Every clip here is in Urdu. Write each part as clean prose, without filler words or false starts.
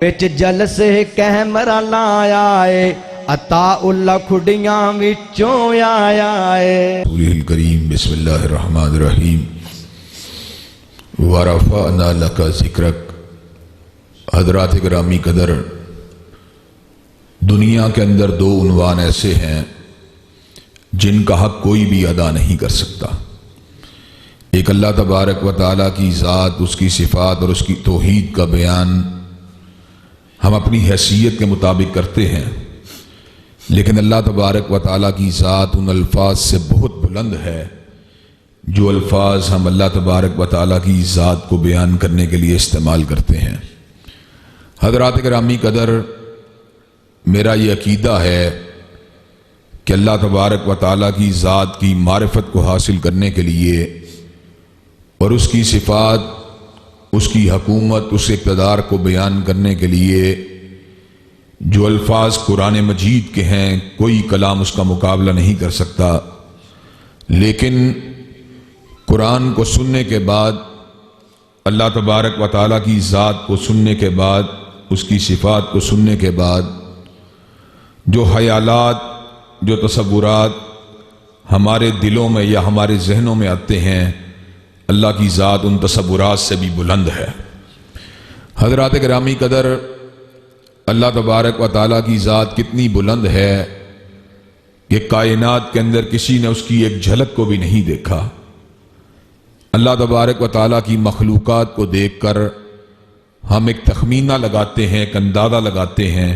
وچ جلسے کیمرہ لایا ہے عطا اللہ کھڑیاں وچوں آیا ہے۔ رسول الکریم بسم اللہ الرحمن الرحیم ورفعنا لک ذکرک۔ حضرات گرامی قدر، دنیا کے اندر دو عنوان ایسے ہیں جن کا حق کوئی بھی ادا نہیں کر سکتا۔ ایک اللہ تبارک و تعالیٰ کی ذات، اس کی صفات اور اس کی توحید کا بیان ہم اپنی حیثیت کے مطابق کرتے ہیں، لیکن اللہ تبارک و تعالیٰ کی ذات ان الفاظ سے بہت بلند ہے جو الفاظ ہم اللہ تبارک و تعالیٰ کی ذات کو بیان کرنے کے لیے استعمال کرتے ہیں۔ حضرات گرامی قدر، میرا یہ عقیدہ ہے کہ اللہ تبارک و تعالیٰ کی ذات کی معرفت کو حاصل کرنے کے لیے اور اس کی صفات، اس کی حکومت، اس اقتدار کو بیان کرنے کے لیے جو الفاظ قرآن مجید کے ہیں، کوئی کلام اس کا مقابلہ نہیں کر سکتا۔ لیکن قرآن کو سننے کے بعد، اللہ تبارک و تعالیٰ کی ذات کو سننے کے بعد، اس کی صفات کو سننے کے بعد، جو خیالات، جو تصورات ہمارے دلوں میں یا ہمارے ذہنوں میں آتے ہیں، اللہ کی ذات ان تصورات سے بھی بلند ہے۔ حضرات گرامی قدر، اللہ تبارک و تعالیٰ کی ذات کتنی بلند ہے کہ کائنات کے اندر کسی نے اس کی ایک جھلک کو بھی نہیں دیکھا۔ اللہ تبارک و تعالیٰ کی مخلوقات کو دیکھ کر ہم ایک تخمینہ لگاتے ہیں، ایک اندازہ لگاتے ہیں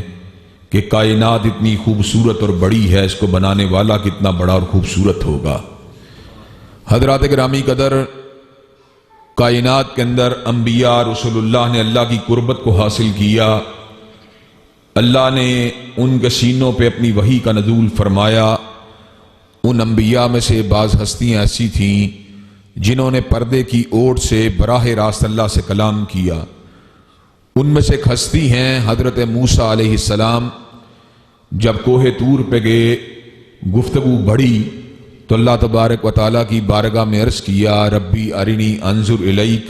کہ کائنات اتنی خوبصورت اور بڑی ہے، اس کو بنانے والا کتنا بڑا اور خوبصورت ہوگا۔ حضرات گرامی قدر، کائنات کے اندر انبیاء رسول اللہ نے اللہ کی قربت کو حاصل کیا۔ اللہ نے ان کے سینوں پہ اپنی وحی کا نزول فرمایا۔ ان انبیاء میں سے بعض ہستیاں ایسی تھیں جنہوں نے پردے کی اوٹ سے براہ راست اللہ سے کلام کیا۔ ان میں سے ایک ہستی ہیں حضرت موسیٰ علیہ السلام۔ جب کوہ طور پہ گئے، گفتگو بڑھی تو اللہ تبارک و تعالیٰ کی بارگاہ میں عرض کیا، ربی ارنی انظر الیک،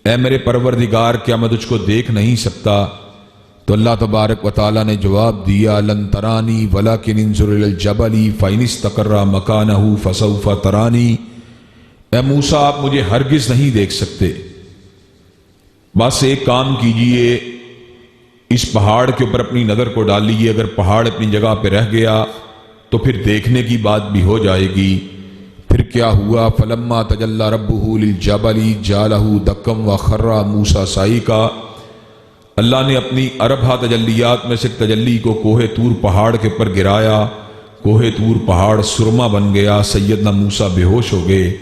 اے میرے پروردگار کیا میں تجھ کو دیکھ نہیں سکتا؟ تو اللہ تبارک و تعالیٰ نے جواب دیا، لن ترانی ولکن انظر الی الجبل فإن استقر مکانہ فسوف ترانی۔ اے موسیٰ، آپ مجھے ہرگز نہیں دیکھ سکتے، بس ایک کام کیجئے، اس پہاڑ کے اوپر اپنی نظر کو ڈال لیجئے، اگر پہاڑ اپنی جگہ پہ رہ گیا تو پھر دیکھنے کی بات بھی ہو جائے گی۔ پھر کیا ہوا؟ فلما تجلی ربہ للجبل جعلہ دکا وخر موسیٰ صعقا۔ اللہ نے اپنی اربع تجلیات میں سے تجلی کو کوہ طور پہاڑ کے اوپر گرایا۔ کوہ طور پہاڑ سرما بن گیا۔ سیدنا موسیٰ بے ہوش ہو گئے۔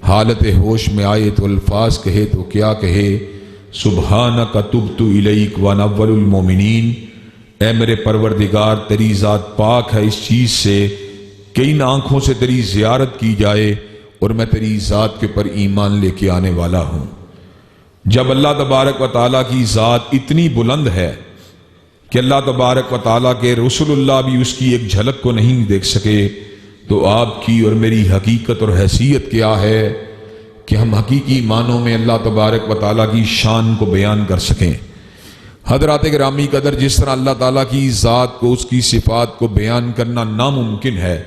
حالت ہوش میں آئے تو الفاظ کہے تو کیا کہے، سبحانک تبت الیک وانا اول المؤمنین۔ اے میرے پروردگار، تیری ذات پاک ہے اس چیز سے کہ ان آنکھوں سے تیری زیارت کی جائے اور میں تیری ذات کے پر ایمان لے کے آنے والا ہوں۔ جب اللہ تبارک و تعالیٰ کی ذات اتنی بلند ہے کہ اللہ تبارک و تعالیٰ کے رسول اللہ بھی اس کی ایک جھلک کو نہیں دیکھ سکے، تو آپ کی اور میری حقیقت اور حیثیت کیا ہے کہ ہم حقیقی معنوں میں اللہ تبارک و تعالیٰ کی شان کو بیان کر سکیں۔ حضرات گرامی قدر، جس طرح اللہ تعالیٰ کی ذات کو، اس کی صفات کو بیان کرنا ناممکن ہے،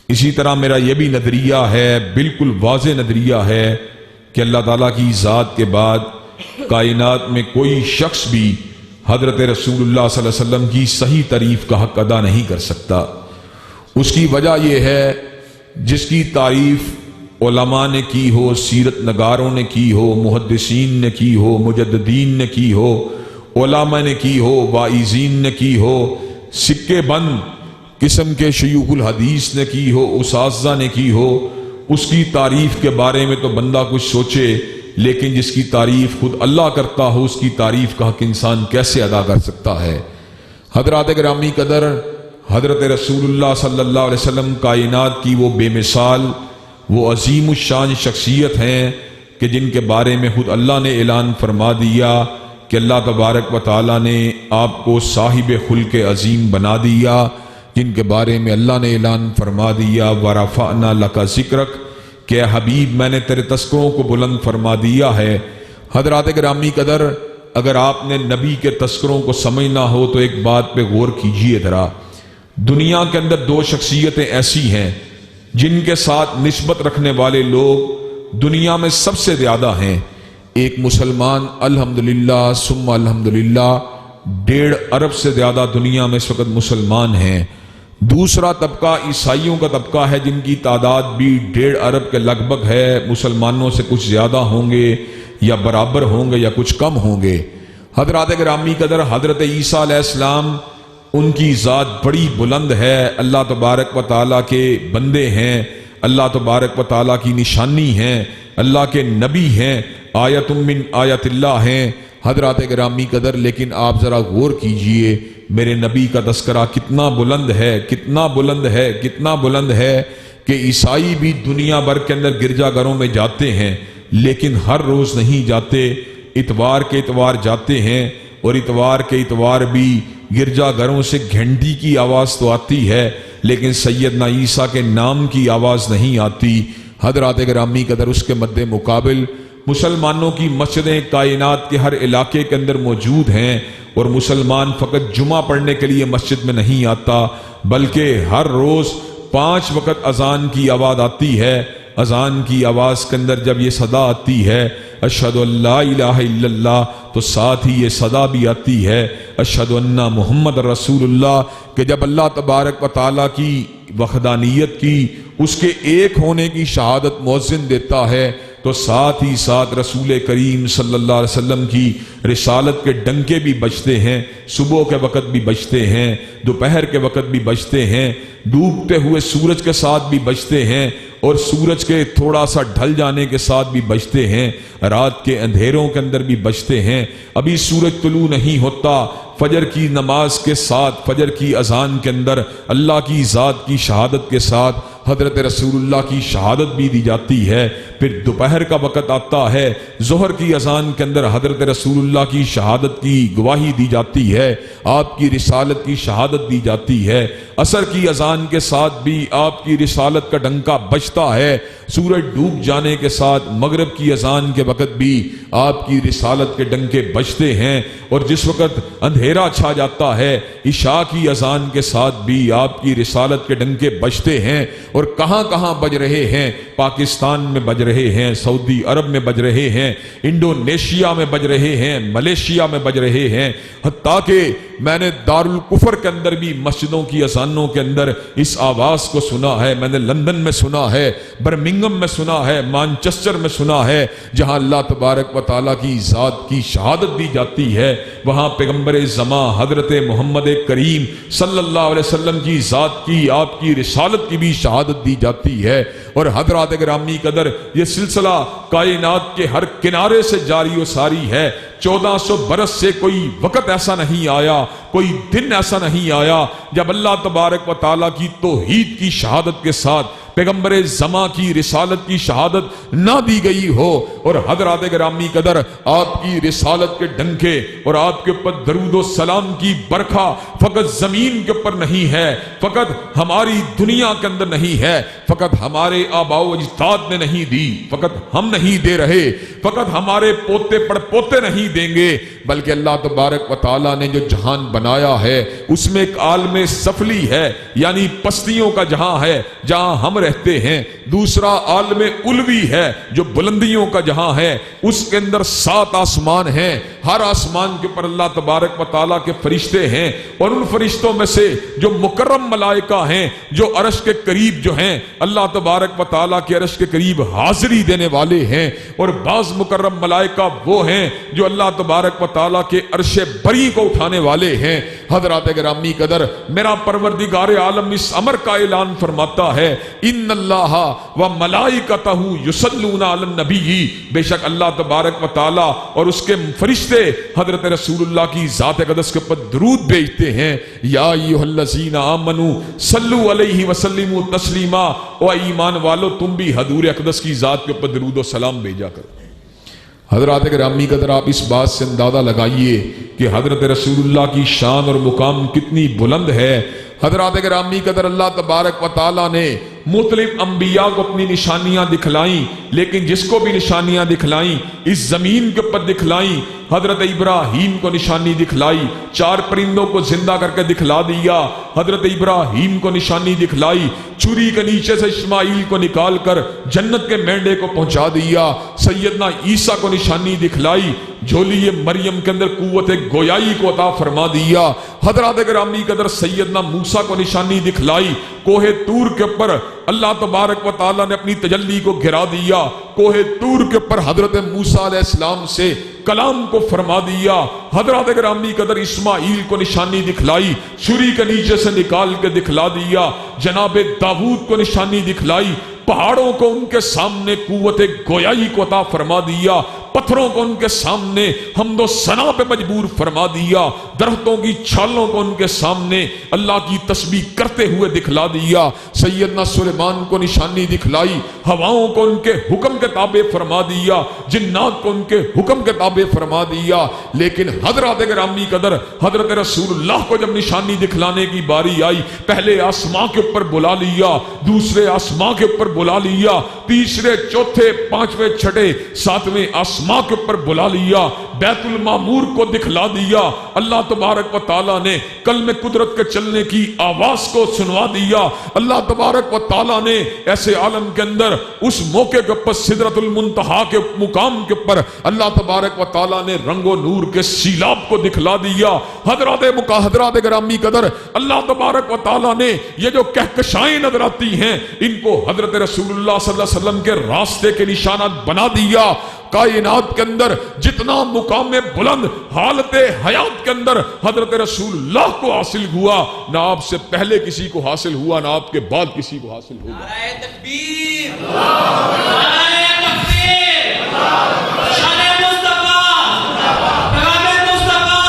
اسی طرح میرا یہ بھی نظریہ ہے، بالکل واضح نظریہ ہے، کہ اللہ تعالیٰ کی ذات کے بعد کائنات میں کوئی شخص بھی حضرت رسول اللہ صلی اللہ علیہ وسلم کی صحیح تعریف کا حق ادا نہیں کر سکتا۔ اس کی وجہ یہ ہے، جس کی تعریف علماء نے کی ہو، سیرت نگاروں نے کی ہو، محدثین نے کی ہو، مجددین نے کی ہو، علماء نے کی ہو، واعظین نے کی ہو، سکے بند قسم کے شیوخ الحدیث نے کی ہو، اساتذہ نے کی ہو، اس کی تعریف کے بارے میں تو بندہ کچھ سوچے، لیکن جس کی تعریف خود اللہ کرتا ہو، اس کی تعریف کا حق انسان کیسے ادا کر سکتا ہے؟ حضرات گرامی قدر، حضرت رسول اللہ صلی اللہ علیہ وسلم کائنات کی وہ بے مثال، وہ عظیم الشان شخصیت ہیں کہ جن کے بارے میں خود اللہ نے اعلان فرما دیا کہ اللہ تبارک و تعالیٰ نے آپ کو صاحب خلق عظیم بنا دیا، جن کے بارے میں اللہ نے اعلان فرما دیا، ورفعنا لک ذکرک، کہ اے حبیب میں نے تیرے تذکروں کو بلند فرما دیا ہے۔ حضرات گرامی قدر، اگر آپ نے نبی کے تذکروں کو سمجھنا ہو تو ایک بات پہ غور کیجئے ذرا۔ دنیا کے اندر دو شخصیتیں ایسی ہیں جن کے ساتھ نسبت رکھنے والے لوگ دنیا میں سب سے زیادہ ہیں۔ ایک مسلمان الحمدللہ ثم الحمدللہ 1.5 ارب سے زیادہ دنیا میں اس وقت مسلمان ہیں۔ دوسرا طبقہ عیسائیوں کا طبقہ ہے جن کی تعداد بھی 1.5 ارب کے لگ بھگ ہے، مسلمانوں سے کچھ زیادہ ہوں گے یا برابر ہوں گے یا کچھ کم ہوں گے۔ حضرات گرامی قدر، حضرت عیسیٰ علیہ السلام ان کی ذات بڑی بلند ہے، اللہ تبارک و تعالیٰ کے بندے ہیں، اللہ تبارک و تعالیٰ کی نشانی ہیں، اللہ کے نبی ہیں، آیت من آیت اللہ ہیں حضرات گرامی قدر۔ لیکن آپ ذرا غور کیجئے میرے نبی کا تذکرہ کتنا بلند ہے، کتنا بلند ہے، کتنا بلند ہے کہ عیسائی بھی دنیا بھر کے اندر گرجا گھروں میں جاتے ہیں لیکن ہر روز نہیں جاتے، اتوار کے اتوار جاتے ہیں، اور اتوار کے اتوار بھی گرجا گھروں سے گھنٹی کی آواز تو آتی ہے لیکن سیدنا عیسیٰ کے نام کی آواز نہیں آتی۔ حضرات گرامی قدر، اس کے مد مقابل مسلمانوں کی مسجدیں کائنات کے ہر علاقے کے اندر موجود ہیں، اور مسلمان فقط جمعہ پڑھنے کے لیے مسجد میں نہیں آتا بلکہ ہر روز 5 وقت اذان کی آواز آتی ہے۔ اذان کی آواز کے اندر جب یہ صدا آتی ہے اشہد ان لا الہ الا اللہ، تو ساتھ ہی یہ صدا بھی آتی ہے اشہد ان محمد رسول اللہ، کہ جب اللہ تبارک و تعالیٰ کی وحدانیت کی، اس کے ایک ہونے کی شہادت مؤذن دیتا ہے تو ساتھ ہی ساتھ رسول کریم صلی اللہ علیہ وسلم کی رسالت کے ڈنکے بھی بجتے ہیں، صبح کے وقت بھی بجتے ہیں، دوپہر کے وقت بھی بجتے ہیں، ڈوبتے ہوئے سورج کے ساتھ بھی بجتے ہیں، اور سورج کے تھوڑا سا ڈھل جانے کے ساتھ بھی بجتے ہیں، رات کے اندھیروں کے اندر بھی بجتے ہیں۔ ابھی سورج طلوع نہیں ہوتا، فجر کی نماز کے ساتھ، فجر کی اذان کے اندر اللہ کی ذات کی شہادت کے ساتھ حضرت رسول اللہ کی شہادت بھی دی جاتی ہے۔ پھر دوپہر کا وقت آتا ہے، ظہر کی اذان کے اندر حضرت رسول اللہ کی شہادت کی گواہی دی جاتی ہے، آپ کی رسالت کی شہادت دی جاتی ہے۔ عصر کی اذان کے ساتھ بھی آپ کی رسالت کا ڈنکا بجتا ہے، سورج ڈوب جانے کے ساتھ مغرب کی اذان کے وقت بھی آپ کی رسالت کے ڈنکے بجتے ہیں، اور جس وقت اندھیرا چھا جاتا ہے عشاء کی اذان کے ساتھ بھی آپ کی رسالت کے ڈنکے بجتے ہیں۔ اور کہاں کہاں بج رہے ہیں؟ پاکستان میں بج رہے ہیں، سعودی عرب میں بج رہے ہیں، انڈونیشیا میں بج رہے ہیں، ملیشیا میں بج رہے ہیں، حتیٰ کہ میں نے دارالکفر کے اندر بھی مسجدوں کی اذانوں کے اندر اس آواز کو سنا ہے۔ میں نے لندن میں سنا ہے، برمنگم میں سنا ہے، مانچسٹر میں سنا ہے، جہاں اللہ تبارک و تعالیٰ کی ذات کی شہادت دی جاتی ہے، وہاں پیغمبر زماں حضرت محمد کریم صلی اللہ علیہ وسلم کی ذات کی، آپ کی رسالت کی بھی شہادت دی جاتی ہے۔ اور حضرات گرامی قدر، یہ سلسلہ کائنات کے ہر کنارے سے جاری و ساری ہے۔ 1400 برس سے کوئی وقت ایسا نہیں آیا، کوئی دن ایسا نہیں آیا جب اللہ تبارک و تعالیٰ کی توحید کی شہادت کے ساتھ پیغمبر زماں کی رسالت کی شہادت نہ دی گئی ہو۔ اور حضرات گرامی قدر، آپ کی رسالت کے ڈنکے اور آپ کے اوپر درود و سلام کی برکھا فقط زمین کے اوپر نہیں ہے، فقط ہماری دنیا کے اندر نہیں ہے، فقط ہمارے آباء و اجداد نے نہیں دی، فقط ہم نہیں دے رہے، فقط ہمارے پوتے پڑ پوتے نہیں دیں گے، بلکہ اللہ تبارک و تعالیٰ نے جو جہان بنایا ہے اس میں ایک عالم سفلی ہے، یعنی پستیوں کا جہاں ہے جہاں ہم رہتے ہیں، دوسرا عالم علوی ہے جو بلندیوں کا جہاں ہے، اس کے اندر 7 آسمان ہیں، ہر آسمان کے پر اللہ تبارک و تعالیٰ کے فرشتے ہیں، اور ان فرشتوں میں سے جو مکرم ملائکہ ہیں، جو عرش کے قریب جو ہیں، اللہ تبارک و تعالیٰ کے عرش کے قریب حاضری دینے والے ہیں، اور بعض مکرم ملائکہ وہ ہیں جو اللہ تبارک و تعالیٰ کے عرش بری کو اٹھانے والے ہیں۔ حضرات گرامی قدر، میرا پروردگار عالم اس امر کا اعلان فرماتا ہے، ان اللہ و ملائکتہ یصلون علی النبی، بے شک اللہ تبارک و تعالیٰ اور اس کے فرشتے حضرت رسول اللہ کی ذات اقدس کے اوپر درود بھیجتے ہیں۔ یا ایھا الذین آمنوا صلوا علیہ وسلموا تسلیما، او ایمان والو تم بھی حضور اقدس کی ذات کے اوپر درود و سلام بھیجا کرو۔ حضرات گرامی قدر، آپ اس بات سے اندازہ لگائیے کہ حضرت رسول اللہ کی شان اور مقام کتنی بلند ہے۔ حضرات گرامی قدر، اللہ تبارک و تعالیٰ نے مختلف انبیاء کو اپنی نشانیاں دکھلائیں، لیکن جس کو بھی نشانیاں دکھلائیں اس زمین کے اوپر دکھلائیں، حضرت ابراہیم کو نشانی دکھلائی، 4 پرندوں کو زندہ کر کے دکھلا دیا، حضرت ابراہیم کو نشانی دکھلائی، چوری کے نیچے سے اسماعیل کو نکال کر جنت کے مینڈے کو پہنچا دیا، سیدنا عیسیٰ کو نشانی دکھلائی، جھولی مریم کے اندر قوت گویائی کو عطا فرما دیا، حضرات گرامی قدر سیدنا موسیٰ کو نشانی دکھلائی، کوہ طور کے اوپر اللہ تبارک و تعالیٰ نے اپنی تجلی کو گرا دیا، کوہ طور کے اوپر حضرت موسیٰ علیہ السلام سے کلام کو فرما دیا، حضرات گرامی قدر اسماعیل کو نشانی دکھلائی، چھری کے نیچے سے نکال کے دکھلا دیا، جناب داؤد کو نشانی دکھلائی، پہاڑوں کو ان کے سامنے قوت گویائی کو عطا فرما دیا، پتھروں کو ان کے سامنے حمد و ثنا پہ مجبور فرما دیا، درختوں کی چھالوں کو ان کے سامنے اللہ کی تسبیح کرتے ہوئے دکھلا دیا، سیدنا سلیمان کو نشانی دکھلائی، ہواؤں کو ان کے حکم کے تابع فرما دیا، جنات کو ان کے حکم کے تابع فرما دیا، لیکن حضرات گرامی قدر حضرت رسول اللہ کو جب نشانی دکھلانے کی باری آئی، پہلے آسماں کے اوپر بلا لیا، دوسرے آسماں کے اوپر بلا لیا، تیسرے چوتھے پانچویں چھٹے ساتویں آسماں کے اوپر بلا لیا، بیت المعمور کو دکھلا دیا، اللہ تبارک و تعالیٰ نے کلم قدرت کے چلنے کی آواز کو سنوا دیا، اللہ تبارک و تعالیٰ نے ایسے عالم کے اندر اس موقع کے اوپر سدرۃ المنتہا کے مقام کے اوپر اللہ تبارک و تعالیٰ نے رنگ و نور کے سیلاب کو دکھلا دیا، حضرات گرامی قدر اللہ تبارک و تعالیٰ نے یہ جو کہکشائیں نظر آتی ہیں ان کو حضرت رسول اللہ صلی اللہ علیہ وسلم کے راستے کے نشانات بنا دیا، کائنات کے اندر جتنا مقام بلند حالت حیات کے اندر حضرت رسول اللہ کو حاصل ہوا، نہ آپ سے پہلے کسی کو حاصل ہوا، نہ آپ کے بعد کسی کو حاصل ہوا۔ نعرہ تکبیر، نعرہ تکبیر، شان مصطفیٰ، پیغام مصطفیٰ،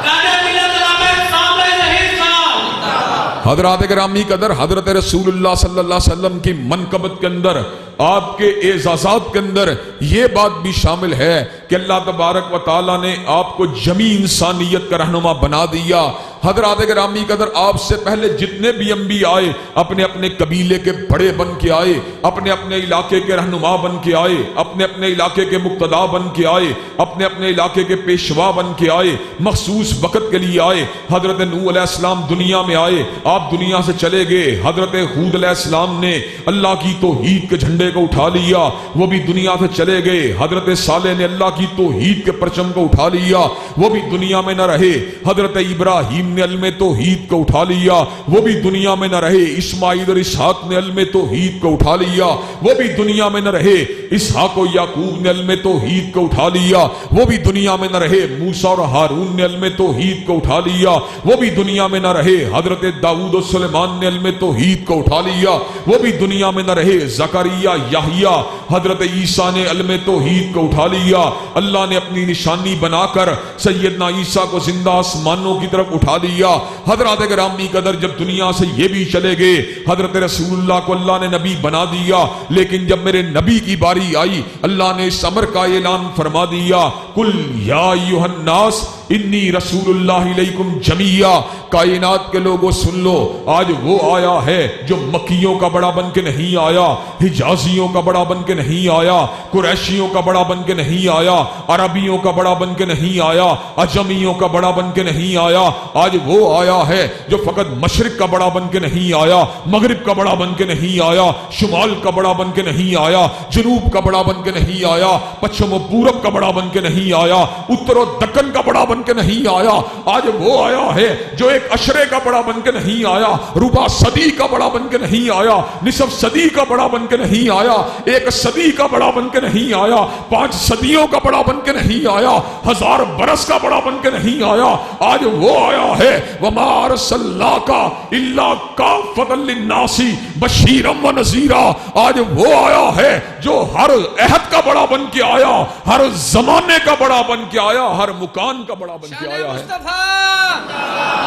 قائد ملت جناب سامع ظہیر صاحب۔ حضرات گرامی قدر حضرت رسول اللہ صلی اللہ علیہ وسلم کی منقبت کے اندر آپ کے اعزازات کے اندر یہ بات بھی شامل ہے کہ اللہ تبارک و تعالیٰ نے آپ کو جمی انسانیت کا رہنما بنا دیا۔ حضرات گرامی قدر آپ سے پہلے جتنے بھی انبیاء آئے اپنے اپنے قبیلے کے بڑے بن کے آئے، اپنے اپنے علاقے کے رہنما بن کے آئے، اپنے اپنے علاقے کے مقتدا بن کے آئے، اپنے اپنے علاقے کے پیشوا بن کے آئے، مخصوص وقت کے لیے آئے۔ حضرت نوح علیہ السلام دنیا میں آئے، آپ دنیا سے چلے گئے، حضرت ہود علیہ السلام نے اللہ کی توحید کے جھنڈے کو اٹھا لیا، وہ بھی دنیا سے چلے گئے، حضرت صالح نے اللہ کی توحید کے پرچم کو اٹھا لیا، وہ بھی دنیا میں نہ رہے، حضرت ابراہیم نے علم توحید کو اٹھا لیا، وہ بھی دنیا میں نہ رہے، اسماعیل اور اسحاق نے علم توحید کو اٹھا لیا، وہ بھی دنیا میں نہ رہے، اسحاق و یعقوب نے علم توحید کو اٹھا لیا، وہ بھی دنیا میں نہ رہے، موسیٰ اور ہارون نے علم توحید کو اٹھا لیا، وہ بھی دنیا میں نہ رہے، حضرت داؤد و سلیمان نے علم توحید کو اٹھا لیا، وہ بھی دنیا میں نہ رہے، زکریا یحییٰ حضرت عیسیٰ نے علم توحید کو اٹھا لیا۔ اللہ نے اپنی نشانی بنا کر سیدنا عیسیٰ کو زندہ آسمانوں کی طرف اٹھا لیا۔ حضرات گرامی قدر جب دنیا سے یہ بھی چلے گئے، حضرت رسول اللہ کو اللہ نے نبی بنا دیا، لیکن جب میرے نبی کی باری آئی اللہ نے اس امر کا اعلان فرما دیا، قل یا ایھا الناس انی رسول اللہ الیکم جمیعا، کائنات کے لوگوں سن لو، آج وہ آیا ہے جو مکیوں کا بڑا بن کے نہیں آیا، حجازیوں کا بڑا بن کے نہیں آیا، قریشیوں کا بڑا بن کے نہیں آیا، عربیوں کا بڑا بن کے نہیں آیا، عجمیوں کا بڑا بن کے نہیں آیا، آج وہ آیا ہے جو فقط مشرق کا بڑا بن کے نہیں آیا، مغرب کا بڑا بن کے نہیں آیا، شمال کا بڑا بن کے نہیں آیا، جنوب کا بڑا بن کے نہیں آیا، پچھم و پورب کا بڑا بن کے نہیں آیا، اتر و دکن کا بڑا بن کے نہیں آیا، آج وہ آیا ہے جو ایک اشرے کا بڑا بن کے نہیں آیا، ربع صدی کا بڑا بن کے نہیں آیا، نصف صدی کا بڑا بن کے نہیں آیا، ایک صدی کا بڑا بن کے نہیں آیا، 5 صدیوں کا بڑا بن کے نہیں آیا، 1000 برس کا بڑا بن کے نہیں آیا، آج وہ آیا ہے وما ارسلناک الا کافۃ للناس بشیرا ونذیرا، آج وہ آیا ہے جو ہر عہد کا بڑا بن کے آیا، ہر زمانے کا بڑا بن کے آیا، ہر مکان کا بڑا بن کے آیا ہے۔ مصطفیٰ،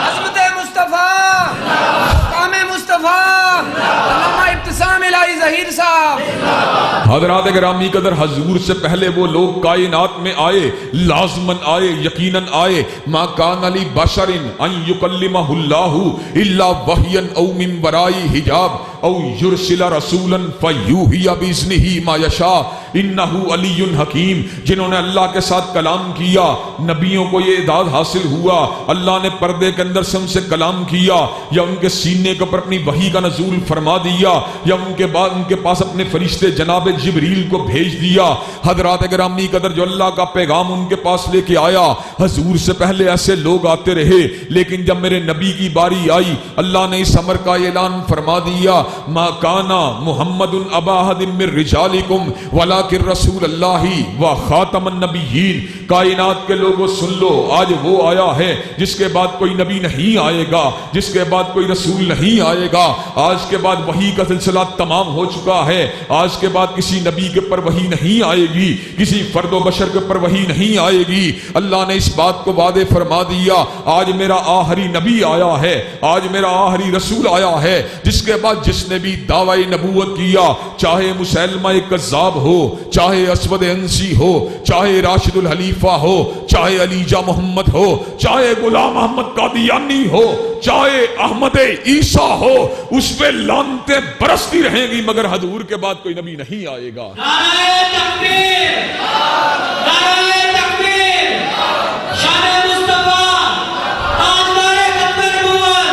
عظمت مصطفیٰ، مقام مصطفیٰ، علامہ ابتسام الہی ظہیر صاحب۔ حضرات گرامی قدر حضور سے پہلے وہ لوگ کائنات میں آئے، لازماً آئے، یقیناً آئے، ما کان لبشر ان یکلمہ اللہ الا وحیا او من وراء حجاب، او یرسل رسولا فیوحی باذنہ ما یشاء انہ علی حکیم، جنہوں نے اللہ کے ساتھ کلام کیا نبیوں کو یہ اعداد حاصل ہوا، اللہ نے پردے کے اندر سے ان سے کلام کیا یا ان کے سینے کے اوپر اپنی وحی کا نزول فرما دیا یا ان کے بعد ان کے پاس اپنے فرشتے جناب جبریل کو بھیج دیا۔ حضرات گرامی قدر، جو اللہ کا پیغام ان کے پاس لے کے آیا، حضور سے پہلے ایسے لوگ آتے رہے، لیکن جب میرے نبی کی باری آئی اللہ نے اس امر کا اعلان فرما دیا، ما کانا محمد ابا احد من رجالکم ولکن رسول اللہ و خاتم النبیین۔ کائنات کے لوگوں سن لو، آج وہ آیا ہے جس کے بعد کوئی نبی نہیں آئے گا، جس کے بعد کوئی رسول نہیں آئے گا۔ آج کے بعد وحی کا سلسلہ تمام ہو چکا ہے، آج کے بعد کسی نبی کے پر وحی نہیں آئے گی، کسی فرد و بشر کے پر وحی نہیں آئے گی۔ اللہ نے اس بات کو وعدے فرما دیا، آج میرا آخری نبی آیا ہے، آج میرا آخری رسول آیا ہے، جس کے بعد جس نے بھی دعوی نبوت کیا، چاہے مسیلمہ کذاب ہو، چاہے اسود انسی ہو، چاہے راشد الحلیفہ ہو، چاہے علیجہ محمد ہو، چاہے غلام احمد قادیانی ہو، چاہے احمد عیسیٰ ہو، اس پہ لعنتیں برستی رہیں گی، مگر حضور کے بعد کوئی نبی نہیں آئے گا۔ نعرہ تکبیر، نعرہ تکبیر، شان مصطفیٰ، تاجدار ختم نبوت،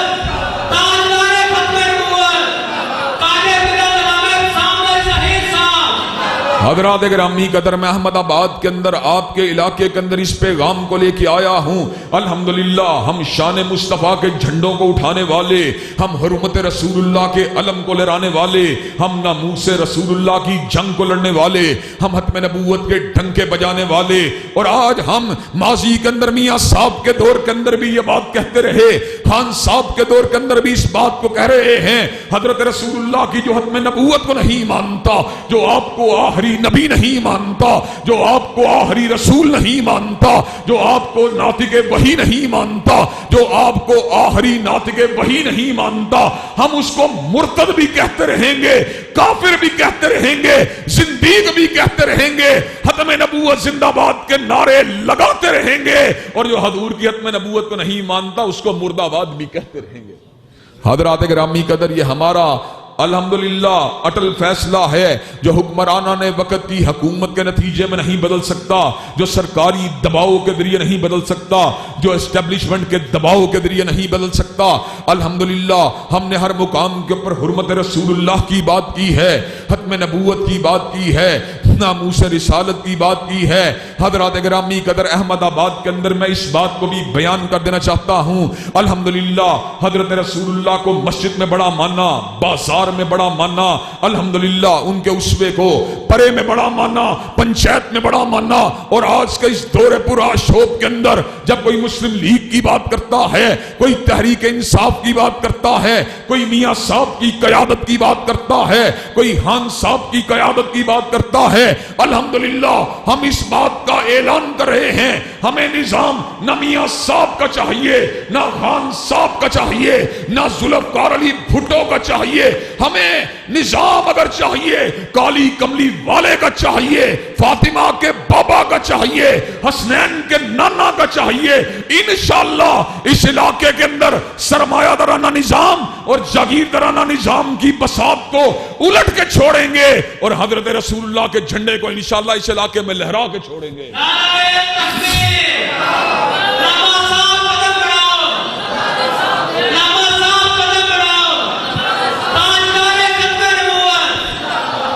تاجدار ختم نبوت، قائد بلال نام سامنے ظہیر صاحب۔ حضرات گرامی قدر، میں احمد آباد کے اندر آپ کے علاقے کے اندر اس پیغام کو لے کے آیا ہوں۔ الحمدللہ ہم شان مصطفیٰ کے جھنڈوں کو اٹھانے والے، ہم حرمت رسول اللہ کے علم کو لہرانے والے، ہم ناموس رسول اللہ کی جنگ کو لڑنے والے، ہم ختم نبوت کے ڈنکے بجانے والے، اور آج ہم ماضی کے اندر میاں صاحب کے دور کے اندر بھی یہ بات کہتے رہے، خان صاحب کے دور کے اندر بھی اس بات کو کہہ رہے ہیں، حضرت رسول اللہ کی جو ختم نبوت کو نہیں مانتا، جو آپ کو آخری نبی نہیں مانتا، جو آپ کو آخری رسول نہیں مانتا، جو آپ کو ناطق وحی نہیں مانتا، جو آپ کو آخری ناطق وحی نہیں مانتا، ہم اس کو مرتد بھی کہتے رہیں گے، کافر بھی کہتے رہیں گے، زندیق بھی کہتے رہیں گے، ختم نبوت زندہ باد کے نعرے لگاتے رہیں گے، اور جو حضور کی ختم نبوت کو نہیں مانتا اس کو مرد آباد بھی کہتے رہیں گے۔ حضرات گرامی قدر، یہ ہمارا الحمدللہ اٹل فیصلہ ہے، جو حکمرانہ نے وقت کی حکومت کے نتیجے میں نہیں بدل سکتا، جو سرکاری دباؤ کے ذریعے نہیں بدل سکتا، جو اسٹیبلشمنٹ کے دباؤ کے ذریعے نہیں بدل سکتا۔ الحمدللہ ہم نے ہر مقام کے اوپر حرمت رسول اللہ کی بات کی ہے، ختم نبوت کی بات کی ہے، ناموس رسالت کی بات کی ہے۔ حضرات گرامی قدر، احمد آباد کے اندر میں اس بات کو بھی بیان کر دینا چاہتا ہوں، الحمدللہ حضرت رسول اللہ کو مسجد میں بڑا مانا، بازار میں بڑا مانا، الحمدللہ ان کے اسوے کو پرے میں بڑا مانا، پنچایت میں بڑا مانا، اور آج کے اس دور پورا شوب کے اندر جب کوئی مسلم لیگ کی بات کرتا ہے، کوئی تحریک انصاف کی بات کرتا ہے، کوئی میاں صاحب کی قیادت کی بات کرتا ہے، کوئی خان صاحب کی قیادت کی بات کرتا ہے، الحمدللہ ہم اس بات کا اعلان کر رہے ہیں، ہمیں نظام نہ میاں صاحب کا چاہیے، نہ خان صاحب کا چاہیے، نہ ذوالفقار علی بھٹو کا چاہیے، ہمیں نظام اگر چاہیے کالی کملی والے کا چاہیے، فاطمہ کے بابا کا چاہیے، حسنین کے نانا کا چاہیے۔ انشاءاللہ اس علاقے کے اندر سرمایہ دارانہ نظام اور جاگیردارانہ نظام کی بساط کو الٹ کے چھوڑیں گے، اور حضرت رسول اللہ کے جھنڈے کو انشاءاللہ اس علاقے میں لہرا کے چھوڑیں گے۔ نعرہ تکبیر، علامہ صاحب قدم بڑھاؤ، علامہ صاحب قدم بڑھاؤ، تاجدار ختم نبوت،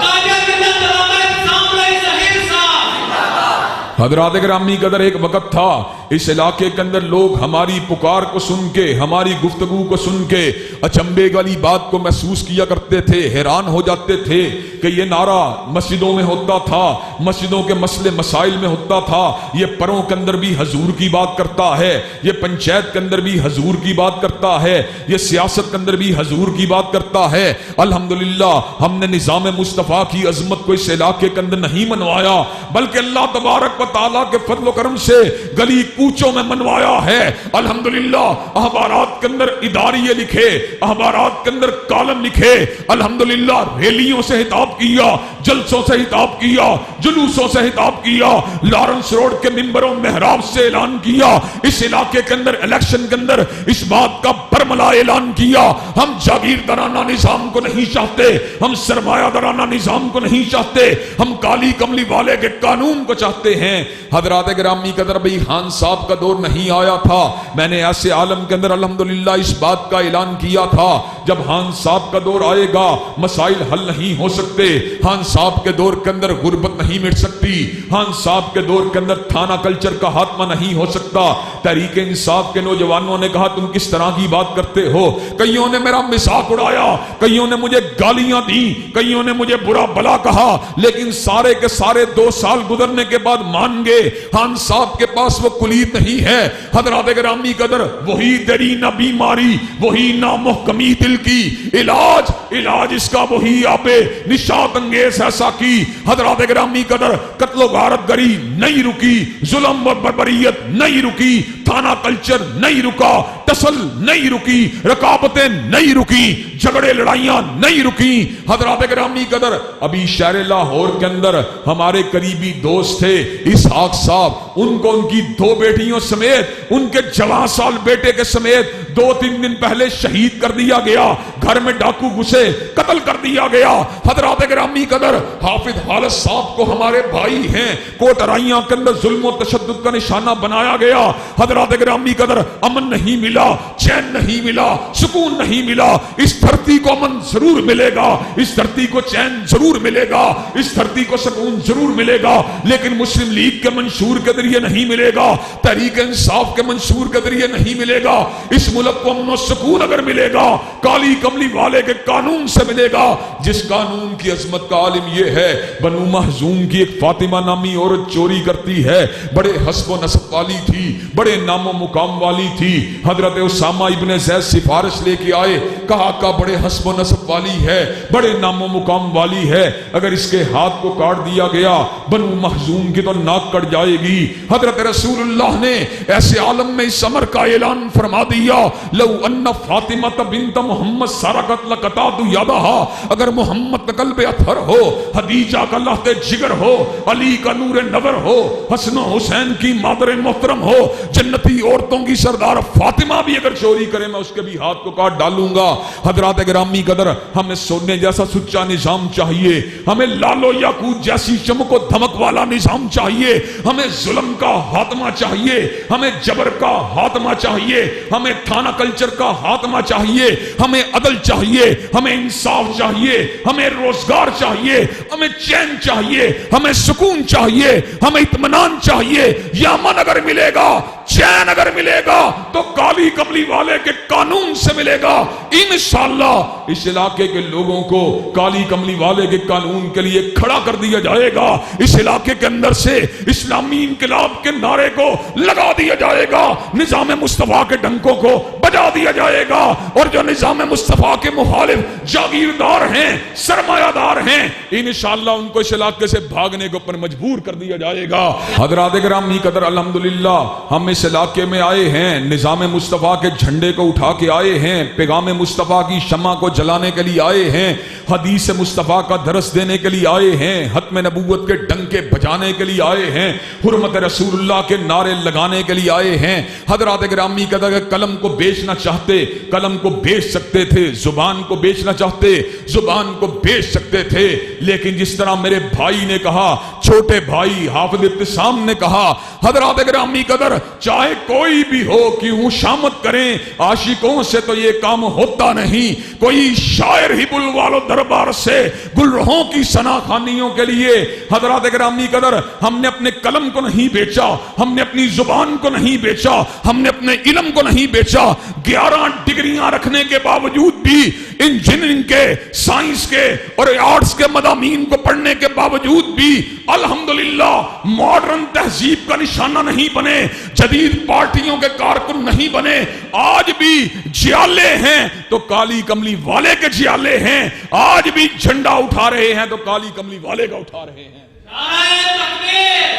قائد ملت علامہ سامنے ظہیر صاحب۔ حضرات گرامی قدر، ایک وقت تھا اس علاقے کے اندر لوگ ہماری پکار کو سن کے، ہماری گفتگو کو سن کے اچنبے والی بات کو محسوس کیا کرتے تھے، حیران ہو جاتے تھے کہ یہ نعرہ مسجدوں میں ہوتا تھا، مسجدوں کے مسئلے مسائل میں ہوتا تھا، یہ پروں کے اندر بھی حضور کی بات کرتا ہے، یہ پنچایت کے اندر بھی حضور کی بات کرتا ہے، یہ سیاست کے اندر بھی حضور کی بات کرتا ہے۔ الحمدللہ ہم نے نظام مصطفیٰ کی عظمت کو اس علاقے کے اندر نہیں منوایا، بلکہ اللہ تبارک و تعالیٰ کے فضل و کرم سے گلی کوچوں میں منوایا ہے. الحمدللہ اخبارات کے اندر اداریے لکھے, اخبارات کے اندر کالم لکھے, الحمدللہ ریلیوں سے خطاب کیا, جلسوں سے خطاب کیا, جلوسوں سے خطاب کیا, لارنس روڈ کے ممبروں محراب سے اعلان کیا, اس علاقے کے اندر الیکشن کے اندر اس بات کا برملا اعلان کیا, ہم جاگیردارانہ نظام کو نہیں چاہتے, ہم سرمایہ دارانہ نظام کو نہیں چاہتے, ہم کالی کملی والے کے قانون کو چاہتے ہیں. حضرات گرامی قدر بھئی خان صاحب کا دور نہیں آیا تھا. میں نے ایسے عالم کے اندر الحمدللہ اس بات کا اعلان کیا تھا جب خان صاحب کا دور آئے گا مسائل حل نہیں ہو سکتے, خان صاحب کے دور کے اندر غربت نہیں مٹ سکتی, خان صاحب کے دور کے اندر تھانہ کلچر کا خاتمہ نہیں ہو سکتا. تحریک انصاف کے نوجوانوں نے کہا تم کس طرح کی بات کرتے ہو, کئیوں نے میرا مذاق اڑایا, کئیوں نے مجھے گالیاں دی, کئیوں نے مجھے برا بلا کہا, لیکن سارے کے سارے 2 سال گزرنے کے بعد مان گئے خان صاحب کے پاس وہ کلید نہیں ہے. حضرات گرامی قدر وہی تیری نہ بیماری, وہی نہ محکمی دل کی, علاج اس کا وہی آبے نشاط انگیز ایسا کی. حضرات گرامی قدر قتل و غارت گری نہیں رکی, ظلم و بربریت نہیں رکی, تھانہ کلچر نہیں رکا, ٹسل نہیں رکی, رکابتیں نہیں رکی, جھگڑے لڑائیاں نہیں رکی. حضرات گرامی قدر ابھی شہر لاہور کے اندر ہمارے قریبی دوست تھے اسحاق صاحب, ان کو ان کی 2 بیٹیوں سمیت ان کے جوان سال بیٹے کے سمیت 2-3 دن پہلے شہید کر دیا گیا, گھر میں ڈاکو گھسے قتل کر دیا گیا. حضرات گرامی قدر حافظ خالد صاحب کو ہمارے بھائی ہیں کوٹرائیاں کے اندر ظلم و تشدد کا نشانہ بنایا گیا. حضرات گرامی قدر امن نہیں ملا, چین نہیں ملا, سکون نہیں ملا. اس دھرتی کو امن ضرور ملے گا, اس دھرتی کو چین ضرور ملے گا, اس دھرتی کو سکون ضرور ملے گا, لیکن مسلم لیگ کے منشور کے ذریعے نہیں ملے گا, تحریک انصاف کے منشور کے ذریعے نہیں ملے گا. اس ملک کو امن و سکون اگر ملے گا کالی کملی والے کے قانون سے ملے گا, جس قانون کی عظمت کا عالم یہ ہے. بنو محزوم کی ایک فاطمہ نامی عورت چوری کرتی ہے, بڑے حسب و نسب والی تھی, بڑے نام و مقام والی تھی. حضرت اسامہ ابن زید سفارش لے کے آئے, کہا کہ بڑے حسب و نسب والی ہے, بڑے نام و مقام والی ہے, اگر اس کے ہاتھ کو کاٹ دیا گیا بنو محزوم کی تو ناک کٹ جائے گی. حضرت رسول اللہ نے ایسے عالم میں اس امر کا اعلان فرما دیا, لو ان فاطمہ بنت محمد سرقت لقطعت یدها, اگر محمد کا قلب اطہر ہو, خدیجہ کا لہت جگر ہو, علی کا نور نور ہو, حسن و حسین کی مادر محترم ہو, جنتی عورتوں کی سردار فاطمہ بھی اگر چوری کرے میں اس کے بھی ہاتھ کو کاٹ ڈالوں گا. حضرات گرامی قدر ہمیں سونے جیسا سچا نظام چاہیے, ہمیں لالو یاقوت جیسی چمک و دھمک والا نظام چاہیے, ہمیں ظلم کا خاتمہ چاہیے, ہمیں جبر کا خاتمہ چاہیے, ہمیں تھانہ کلچر کا خاتمہ چاہیے, ہمیں عدل چاہیے, ہمیں انصاف چاہیے, ہمیں روزگار چاہیے, ہمیں چین چاہیے, ہمیں سکون چاہیے, ہمیں اطمینان چاہیے. یہ امن اگر ملے گا, چین اگر ملے گا تو کالی کملی والے کے قانون سے ملے گا. انشاءاللہ اس علاقے کے لوگوں کو کالی کملی والے کے قانون کے لیے کھڑا کر دیا جائے گا. اس علاقے کے اندر سے اسلامی انقلاب کے نعرے کو لگا دیا جائے گا, نظام مصطفیٰ کے ڈنکوں کو بجا دیا جائے گا, اور جو نظام مصطفیٰ کے مخالف جاگیردار ہیں, سرمایہ دار ہیں, انشاءاللہ ان کو اس علاقے سے بھاگنے کے اوپر مجبور کر دیا جائے گا. حضرات گرامی قدر الحمدللہ ہم اس علاقے میں آئے ہیں, نظام مصطفیٰ کے جھنڈے کو اٹھا کے آئے ہیں, پیغام مصطفیٰ کی شمع کو جلانے کے لیے آئے ہیں, حدیث مصطفیٰ کا درس دینے کے لیے آئے ہیں, ختم نبوت کے ڈنکے بجانے کے لیے آئے ہیں, حرمت رسول اللہ کے نعرے لگانے کے لیے آئے ہیں. حضرات گرامی قدر قلم کو بیچنا چاہتے قلم کو بیچ سکتے تھے, زبان کو بیچنا چاہتے زبان کو بیچ سکتے تھے, لیکن جس طرح میرے بھائی نے کہا, چھوٹے بھائی حافظ ابتسام نے کہا, حضرات گرامی قدر چاہے کوئی بھی ہو کیوں شامت کریں, عاشقوں سے تو یہ کام ہوتا نہیں. کوئی شاعر ہی بل والو دربار سے گلرہوں کی ثنا خوانیوں کے لیے. حضرات گرامی قدر ہم نے اپنے قلم کو نہیں بیچا, ہم نے اپنی زبان کو نہیں بیچا, ہم نے اپنے علم کو نہیں بیچا. 11 ڈگریاں رکھنے کے باوجود بھی, انجینئرنگ کے, سائنس کے اور آرٹس کے مضامین کو پڑھنے کے باوجود بھی الحمدللہ ماڈرن تہذیب کا نشانہ نہیں بنے, جدید پارٹیوں کے کارکن نہیں بنے. آج بھی جیالے ہیں تو کالی کملی والے کے جیالے ہیں, آج بھی جھنڈا اٹھا رہے ہیں تو کالی کملی والے کا اٹھا رہے ہیں. نعرہ تکبیر,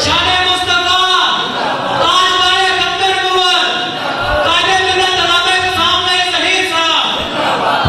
شان مصطفیٰ,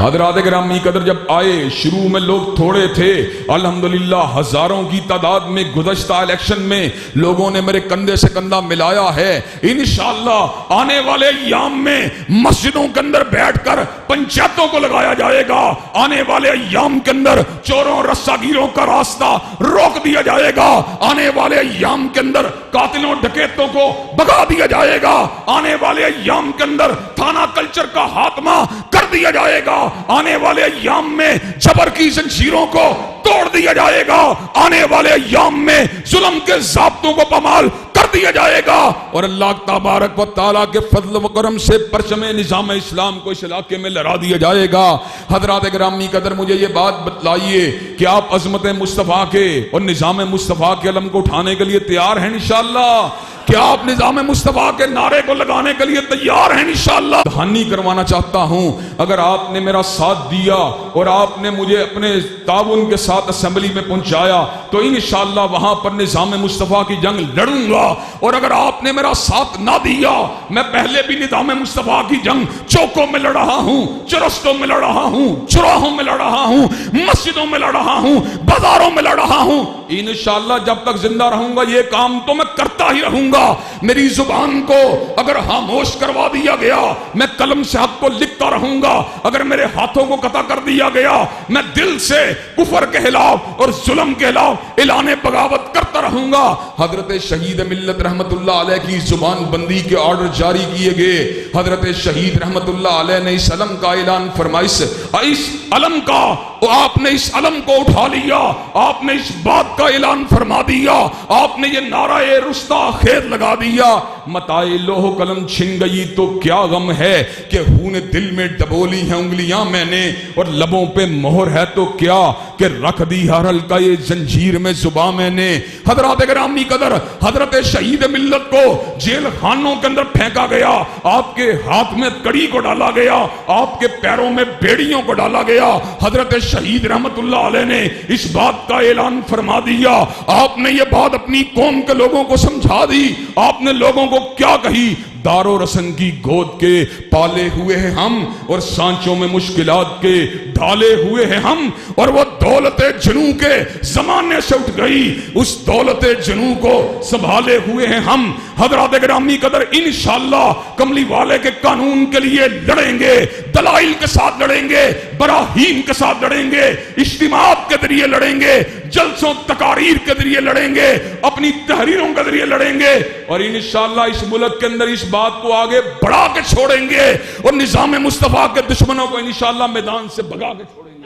حضرات گرامی قدر جب آئے شروع میں لوگ تھوڑے تھے، الحمدللہ ہزاروں کی تعداد میں گزشتہ الیکشن میں لوگوں نے میرے کندھے سے کندھا ملایا ہے۔ انشاءاللہ آنے والے ایام میں مسجدوں کے اندر بیٹھ کر پنچایتوں کو لگایا جائے گا، آنے والے ایام کے اندر چوروں رساگیروں کا راستہ روک دیا جائے گا، آنے والے ایام کے اندر قاتلوں ڈکیتوں کو بھگا دیا جائے گا، آنے والے ایام کے اندر تھانہ کلچر کا خاتمہ کر دیا جائے گا، آنے والے ایام میں جبر کی زنجیروں کو توڑ دیا جائے گا، آنے والے ایام میں ظلم کے ضابطوں کو پامال کر دیا جائے گا، اور اللہ تبارک و تعالیٰ کے فضل و کرم سے پرچم نظام اسلام کو اس علاقے میں لہرا دیا جائے گا۔ حضرات گرامی قدر مجھے یہ بات بتلائیے کہ آپ عظمت مصطفیٰ کے اور نظام مصطفیٰ کے علم کو اٹھانے کے لیے تیار ہیں انشاءاللہ؟ کیا آپ نظام مصطفیٰ کے نعرے کو لگانے کے لیے تیار ہیں انشاءاللہ؟ دہانی کروانا چاہتا ہوں، اگر آپ نے میرا ساتھ دیا اور آپ نے مجھے اپنے تعاون کے ساتھ اسمبلی میں پہنچایا تو انشاءاللہ وہاں پر نظام مصطفیٰ کی جنگ لڑوں گا، اور اگر آپ نے میرا ساتھ نہ دیا میں پہلے بھی نظام مصطفیٰ کی جنگ چوکوں میں لڑ رہا ہوں، چرستوں میں لڑ رہا ہوں، چراہوں میں لڑ رہا ہوں، مسجدوں میں لڑ رہا ہوں، بازاروں میں لڑ رہا ہوں۔ انشاءاللہ جب تک زندہ رہوں گا یہ کام تو میں کرتا ہی رہوں گا۔ میری زبان کو اگر خاموش کروا دیا گیا میں قلم سے حق کو لکھتا رہوں گا، اگر میرے ہاتھوں کو قطع کر دیا گیا میں دل سے کفر کے خلاف اور ظلم کے خلاف اعلان بغاوت کرتا رہوں گا۔ حضرت شہید ملت رحمت اللہ علیہ کی زبان بندی کے آرڈر جاری کیے گئے، حضرت شہید رحمت اللہ علیہ نے اس علم کا اعلان فرمایا، اس علم کا آپ نے اس علم کو اٹھا لیا، آپ نے اس بات کا اعلان فرما دیا، آپ نے یہ نعرہ رستہ خیز لگا دیا، متائے لوح قلم چھن گئی تو کیا غم ہے کہ خون دل میں ڈبولی ہیں انگلیاں میں نے، اور لبوں پہ مہر ہے تو کیا کہ رکھ دی ہر حلقہ یہ زنجیر میں زباں میں نے۔ حضرات گرامی قدر حضرت شہید ملت کو جیل خانوں کے اندر پھینکا گیا، آپ کے ہاتھ میں کڑی کو ڈالا گیا، آپ کے پیروں میں بیڑیوں کو ڈالا گیا، حضرت شہید رحمت اللہ علیہ نے اس بات کا اعلان فرما دیا، آپ نے یہ بات اپنی قوم کے لوگوں کو سمجھا دی، آپ نے لوگوں کو کیا کہی؟ دار و رسن کی گود کے پالے ہوئے ہیں ہم، اور سانچوں میں مشکلات کے ڈالے ہوئے ہیں ہم، اور وہ دولت جنوں کے زمانے سے اٹھ گئی، اس دولت جنوں کو سنبھالے ہوئے ہیں ہم۔ حضرات گرامی قدر انشاءاللہ کملی والے کے قانون کے لیے لڑیں گے، دلائل کے ساتھ لڑیں گے، براہین کے ساتھ لڑیں گے، اجتماعات کے ذریعے لڑیں گے، جلسوں تقاریر کے ذریعے لڑیں گے، اپنی تحریروں کے ذریعے لڑیں گے، اور انشاءاللہ اس ملک کے اندر اس بات کو آگے بڑھا کے چھوڑیں گے، اور نظام مصطفیٰ کے دشمنوں کو انشاءاللہ میدان سے بھگا کے چھوڑیں گے۔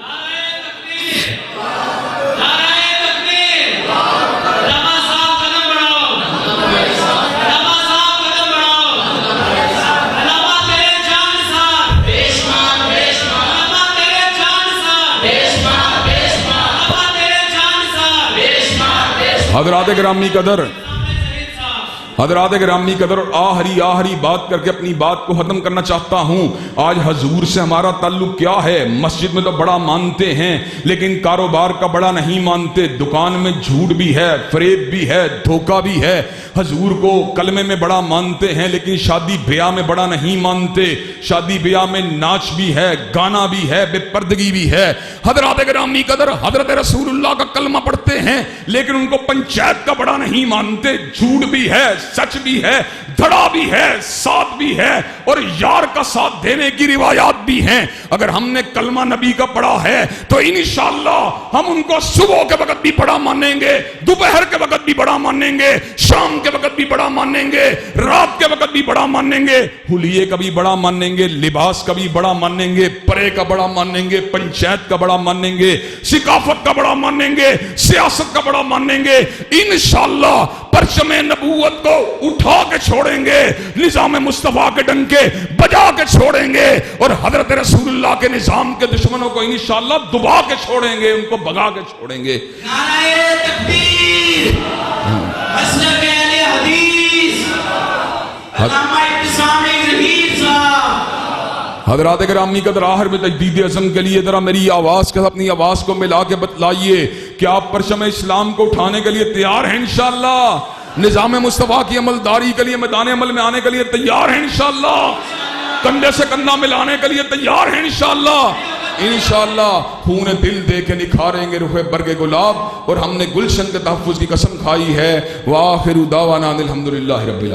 حضرات گرامی قدر حضرات گرامی قدر آخری بات کر کے اپنی بات کو ختم کرنا چاہتا ہوں۔ آج حضور سے ہمارا تعلق کیا ہے؟ مسجد میں تو بڑا مانتے ہیں لیکن کاروبار کا بڑا نہیں مانتے، دکان میں جھوٹ بھی ہے، فریب بھی ہے، دھوکہ بھی ہے۔ حضور کو کلمے میں بڑا مانتے ہیں لیکن شادی بیاہ میں بڑا نہیں مانتے، شادی بیاہ میں ناچ بھی ہے، گانا بھی ہے، بے پردگی بھی ہے۔ حضرات گرامی قدر حضرت رسول اللہ کا کلمہ پڑھتے ہیں لیکن ان کو پنچایت کا بڑا نہیں مانتے، جھوٹ بھی ہے، سچ بھی ہے، دھڑا بھی ہے، ساتھ بھی ہے، اور یار کا ساتھ دینے کی روایات بھی ہیں۔ اگر ہم نے کلمہ نبی کا پڑھا ہے تو انشاءاللہ ہم ان کو صبح کے وقت بھی بڑا مانیں گے، دوپہر کے وقت بھی بڑا مانیں گے، شام کے وقت بھی بڑا مانیں گے، رات کے وقت بھی بڑا مانیں گے، حلیے کا بھی بڑا مانیں گے، لباس کا بھی بڑا مانیں گے، پرے کا بڑا مانیں گے، پنچایت کا بڑا مانیں گے، ثقافت کا بڑا مانیں گے، سیاست کا بڑا مانیں گے۔ انشاءاللہ پرچم نبوت کو اٹھا کے چھوڑیں گے، نظام مصطفیٰ کے ڈنکے بجا کے چھوڑیں گے، اور حضرت رسول اللہ کے نظام کے دشمنوں کو انشاءاللہ دبا کے چھوڑیں گے، ان کو بگا کے چھوڑیں گے۔ نعرہ تکبیر، مسلک اہل حدیث، علامہ ابتسام ظہیر صاحب۔ حضرات گرامی قدر آخر میں تجدید عزم کے لیے ذرا میری آواز کے ساتھ اپنی آواز کو ملا کے بتلائیے کہ آپ پرچم اسلام کو اٹھانے کے لیے تیار ہیں انشاءاللہ؟ نظام مصطفیٰ کی عملداری کے لیے میدان عمل میں آنے کے لیے تیار ہیں انشاءاللہ؟ کندھے سے کندھا ملانے کے لیے تیار ہیں انشاءاللہ؟ انشاءاللہ خون دل دے کے نکھاریں گے رخ برگ گلاب، اور ہم نے گلشن کے تحفظ کی قسم کھائی ہے۔ وآخر دعوانا الحمدللہ رب العالمین۔